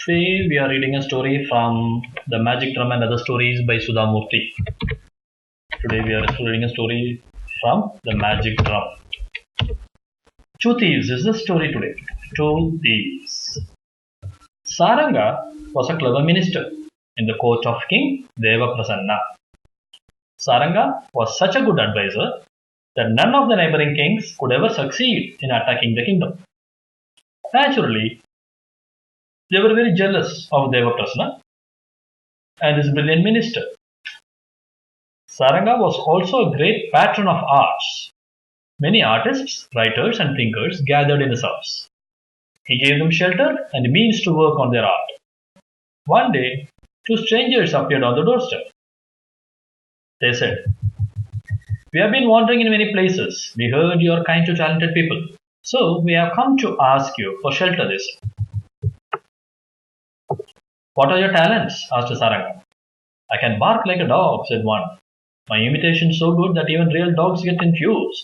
Today we are reading a story from The Magic Drum and Other Stories by Sudha. Today we are reading a story from The Magic Drum. Two Thieves is the story today. Two Thieves. Saranga was a clever minister in the court of King Devaprasanna. Saranga was such a good advisor that none of the neighboring kings could ever succeed in attacking the kingdom. Naturally, they were very jealous of Devaprasanna and his brilliant minister. Saranga was also a great patron of arts. Many artists, writers and thinkers gathered in his house. He gave them shelter and means to work on their art. One day, two strangers appeared on the doorstep. They said, "We have been wandering in many places. We heard you are kind to talented people. So we have come to ask you for shelter," they said. "What are your talents?" asked Saranga. "I can bark like a dog," said one. "My imitation is so good that even real dogs get confused.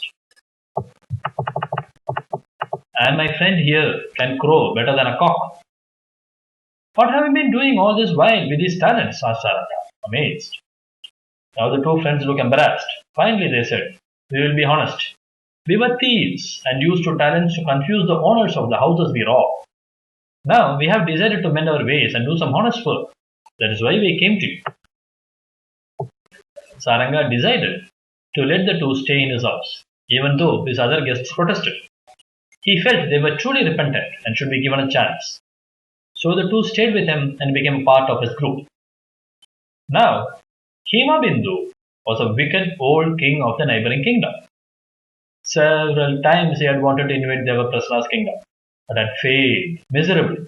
And my friend here can crow better than a cock." "What have you been doing all this while with these talents?" asked Saranga, amazed. Now the two friends looked embarrassed. Finally they said, "We will be honest. We were thieves and used our talents to confuse the owners of the houses we robbed. Now we have decided to mend our ways and do some honest work. That is why we came to you." Saranga decided to let the two stay in his house, even though his other guests protested. He felt they were truly repentant and should be given a chance. So the two stayed with him and became a part of his group. Now, Himabindu was a wicked old king of the neighboring kingdom. Several times he had wanted to invade Devaprasanna's kingdom, but had failed miserably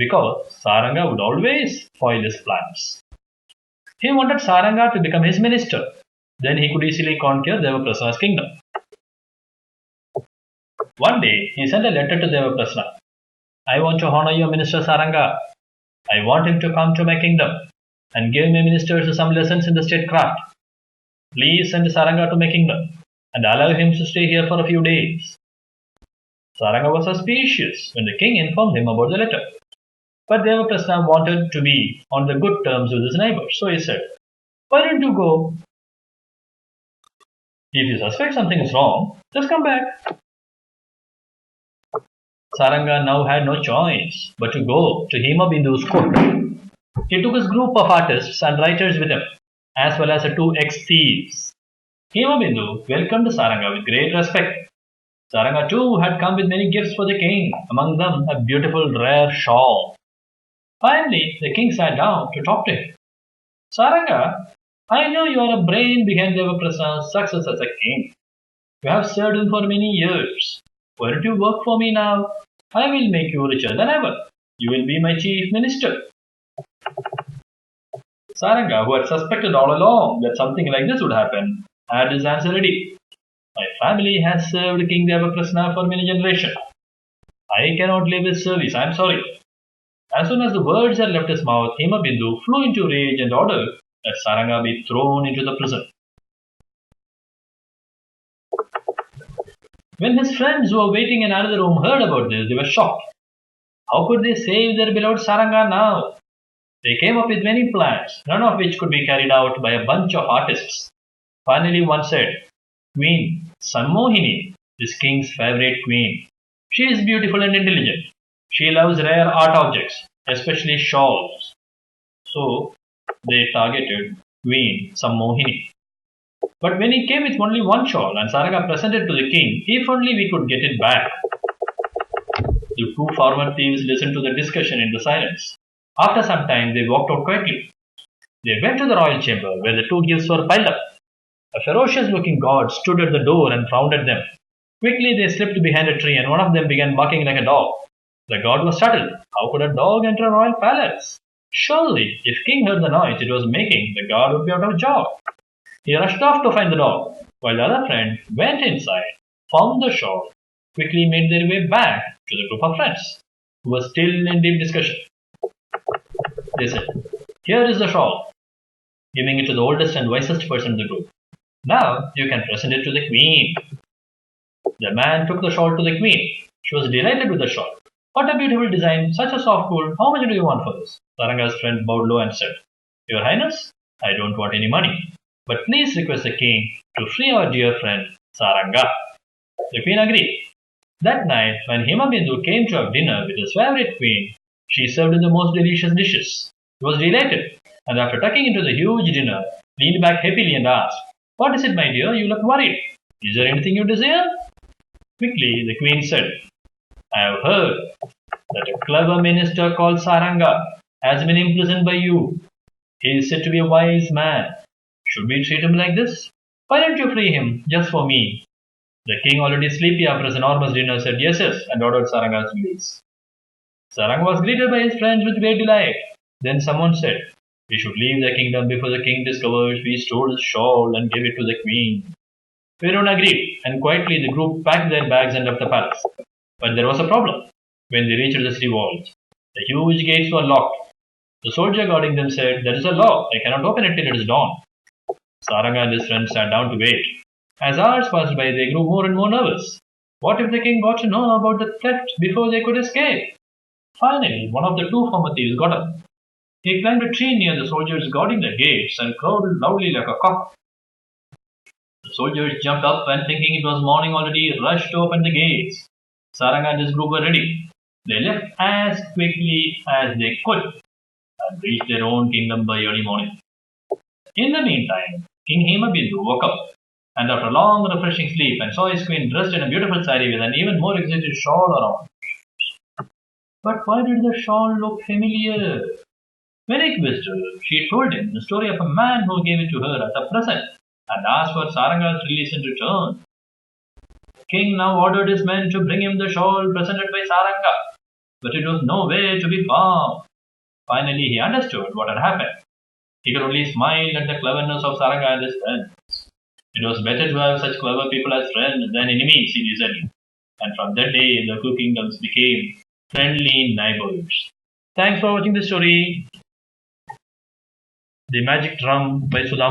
because Saranga would always foil his plans. He wanted Saranga to become his minister. Then he could easily conquer Devaprasanna's kingdom. One day, he sent a letter to Devaprasanna. "I want to honor your minister Saranga. I want him to come to my kingdom and give my ministers some lessons in the statecraft. Please send Saranga to my kingdom and allow him to stay here for a few days." Saranga was suspicious when the king informed him about the letter. But Devaprasanna wanted to be on the good terms with his neighbors, so he said, "Why don't you go? If you suspect something is wrong, just come back." Saranga now had no choice but to go to Himabindu's court. He took his group of artists and writers with him, as well as the two ex-thieves. Himabindu welcomed Saranga with great respect. Saranga too had come with many gifts for the king, among them a beautiful rare shawl. Finally, the king sat down to talk to him. "Saranga, I know you are a brain behind Devaprasanna's success as a king. You have served him for many years. Why don't you work for me now? I will make you richer than ever. You will be my chief minister." Saranga, who had suspected all along that something like this would happen, had his answer ready. "My family has served King Devaprasanna for many generations. I cannot leave his service, I am sorry." As soon as the words had left his mouth, Himabindu flew into rage and ordered that Saranga be thrown into the prison. When his friends who were waiting in another room heard about this, they were shocked. How could they save their beloved Saranga now? They came up with many plans, none of which could be carried out by a bunch of artists. Finally one said, "Queen Sammohini is king's favorite queen. She is beautiful and intelligent. She loves rare art objects, especially shawls." So they targeted Queen Sammohini. But when he came with only one shawl and Saranga presented to the king, "If only we could get it back." The two former thieves listened to the discussion in the silence. After some time, they walked out quietly. They went to the royal chamber where the two gifts were piled up. A ferocious-looking guard stood at the door and frowned at them. Quickly, they slipped behind a tree and one of them began barking like a dog. The guard was startled. How could a dog enter a royal palace? Surely, if king heard the noise it was making, the guard would be out of job. He rushed off to find the dog, while the other friend went inside, found the shawl, quickly made their way back to the group of friends, who were still in deep discussion. They said, "Here is the shawl," giving it to the oldest and wisest person in the group. "Now you can present it to the queen." The man took the shawl to the queen. She was delighted with the shawl. What a beautiful design, such a soft gold. How much do you want for this? Saranga's friend bowed low and said, Your Highness, I don't want any money, but please request the king to free our dear friend Saranga. The queen agreed. That night, when Himabindu came to have dinner with his favorite queen, she served him the most delicious dishes. He was delighted, and after tucking into the huge dinner, leaned back happily and asked, What is it, my dear? You look worried. Is there anything you desire? Quickly, the queen said, I have heard that a clever minister called Saranga has been imprisoned by you. He is said to be a wise man. Should we treat him like this? Why don't you free him, just for me? The king, already sleepy after his enormous dinner, said yes, and ordered Saranga's release. Saranga was greeted by his friends with great delight. Then someone said, We should leave the kingdom before the king discovers we stole his shawl and gave it to the queen. Everyone agreed, and quietly the group packed their bags and left the palace. But there was a problem. When they reached the city walls, the huge gates were locked. The soldier guarding them said, There is a lock. I cannot open it till it is dawn. Saranga and his friends sat down to wait. As hours passed by, they grew more and more nervous. What if the king got to know about the theft before they could escape? Finally, one of the two former thieves got up. He climbed a tree near the soldiers guarding the gates and crowed loudly like a cock. The soldiers jumped up and, thinking it was morning already, rushed to open the gates. Saranga and his group were ready. They left as quickly as they could and reached their own kingdom by early morning. In the meantime, King Hemabindu woke up, and after a long refreshing sleep, and saw his queen dressed in a beautiful saree with an even more exquisite shawl around. But why did the shawl look familiar? When he quizzed her, she told him the story of a man who gave it to her as a present and asked for Saranga's release in return. The king now ordered his men to bring him the shawl presented by Saranga, but it was nowhere to be found. Finally, he understood what had happened. He could only smile at the cleverness of Saranga and his friends. It was better to have such clever people as friends than enemies, he reasoned. And from that day, the two kingdoms became friendly neighbors. Thanks for watching this story. The Magic Drum by Sudha.